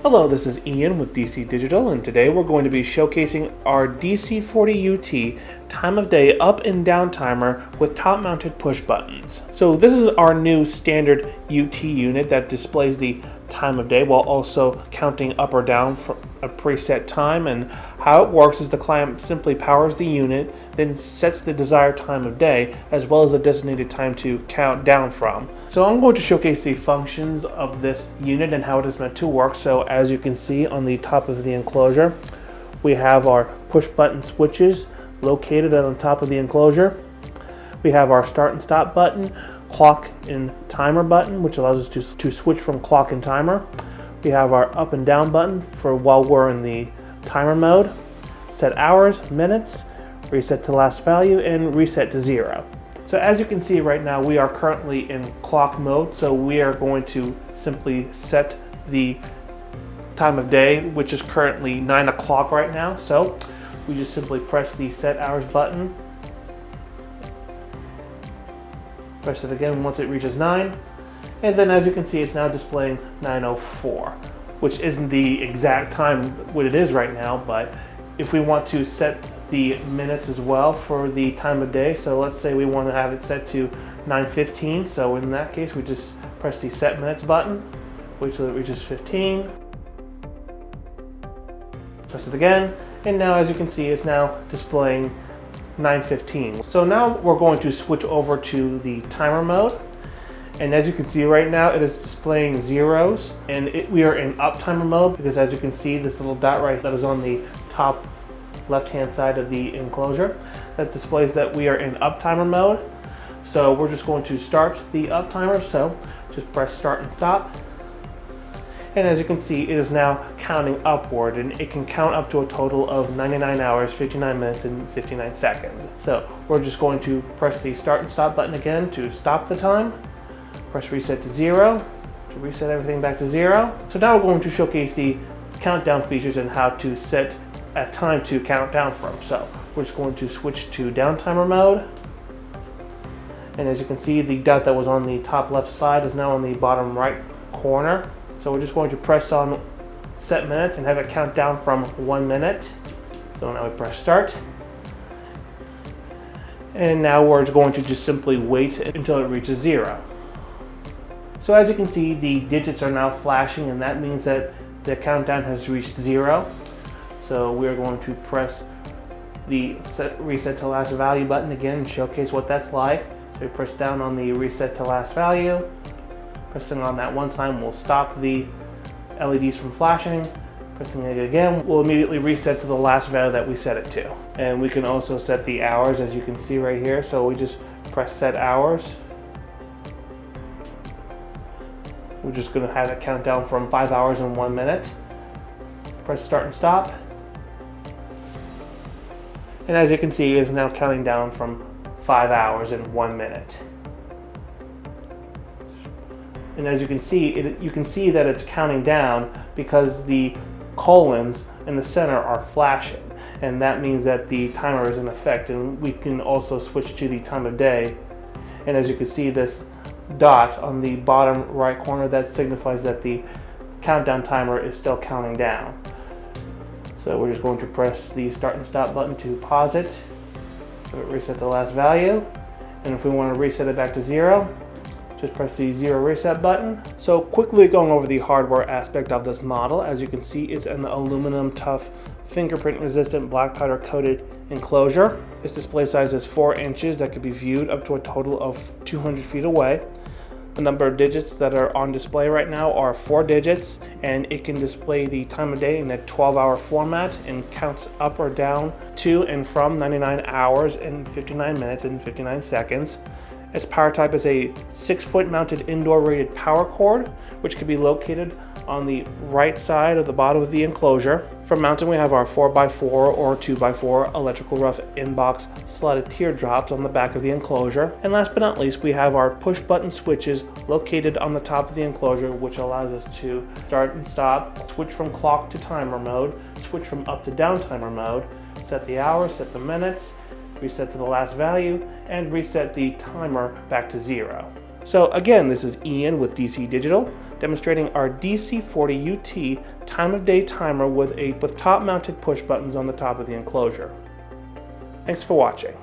Hello, this is Ian with DC Digital, and today we're going to be showcasing our DC-40UT time of day up and down timer with top mounted push buttons. So this is our new standard UT unit that displays the time of day while also counting up or down for a preset time. And how it works is the client simply powers the unit, then sets the desired time of day as well as the designated time to count down from. So I'm going to showcase the functions of this unit and how it is meant to work. So as you can see on the top of the enclosure, we have our push button switches located on the top of the enclosure. We have our start and stop button, clock and timer button, which allows us to switch from clock and timer. We have our up and down button for while we're in the timer mode, set hours, minutes, reset to last value, and reset to 0. So as you can see right now, we are currently in clock mode, so we are going to simply set the time of day, which is currently 9 o'clock right now. So we just simply press the set hours button, press it again once it reaches 9, and then as you can see it's now displaying 9:04, which isn't the exact time what it is right now, but if we want to set the minutes as well for the time of day, so let's say we want to have it set to 9:15, so in that case we just press the set minutes button, wait till it reaches 15, press it again, and now as you can see it's now displaying 9:15. So now we're going to switch over to the timer mode, and as you can see right now it is displaying zeros, and we are in up timer mode because as you can see this little dot right that is on the top left hand side of the enclosure that displays that we are in up timer mode. So we're just going to start the up timer, so just press start and stop. And as you can see, it is now counting upward, and it can count up to a total of 99 hours, 59 minutes, and 59 seconds. So we're just going to press the start and stop button again to stop the time. Press reset to 0 to reset everything back to 0. So now we're going to showcase the countdown features and how to set a time to count down from. So we're just going to switch to down timer mode. And as you can see, the dot that was on the top left side is now on the bottom right corner. So we're just going to press on set minutes and have it count down from 1 minute. So now we press start. And now we're going to just simply wait until it reaches 0. So as you can see, the digits are now flashing, and that means that the countdown has reached 0. So we're going to press the reset to last value button again and showcase what that's like. So we press down on the reset to last value. Pressing on that one time will stop the LEDs from flashing. Pressing it again will immediately reset to the last value that we set it to. And we can also set the hours, as you can see right here. So we just press set hours. We're just going to have it count down from 5 hours and 1 minute. Press start and stop. And as you can see, it is now counting down from 5 hours and 1 minute. And as you can see that it's counting down because the colons in the center are flashing, and that means that the timer is in effect. And we can also switch to the time of day, and as you can see, this dot on the bottom right corner, that signifies that the countdown timer is still counting down. So we're just going to press the start and stop button to pause it, so it reset the last value, and if we want to reset it back to 0, just press the 0 reset button. So quickly going over the hardware aspect of this model, as you can see it's an aluminum tough fingerprint resistant black powder coated enclosure. Its display size is 4 inches that could be viewed up to a total of 200 feet away. The number of digits that are on display right now are 4 digits, and it can display the time of day in a 12-hour format and counts up or down to and from 99 hours and 59 minutes and 59 seconds. Its power type is a 6-foot mounted indoor rated power cord, which can be located on the right side of the bottom of the enclosure. For mounting, we have our 4x4 or 2x4 electrical rough inbox slotted teardrops on the back of the enclosure. And last but not least, we have our push button switches located on the top of the enclosure, which allows us to start and stop, switch from clock to timer mode, switch from up to down timer mode, set the hours, set the minutes, reset to the last value, and reset the timer back to 0. So again, this is Ian with DC Digital. demonstrating our DC-40UT time of day timer with top mounted push buttons on the top of the enclosure. Thanks for watching.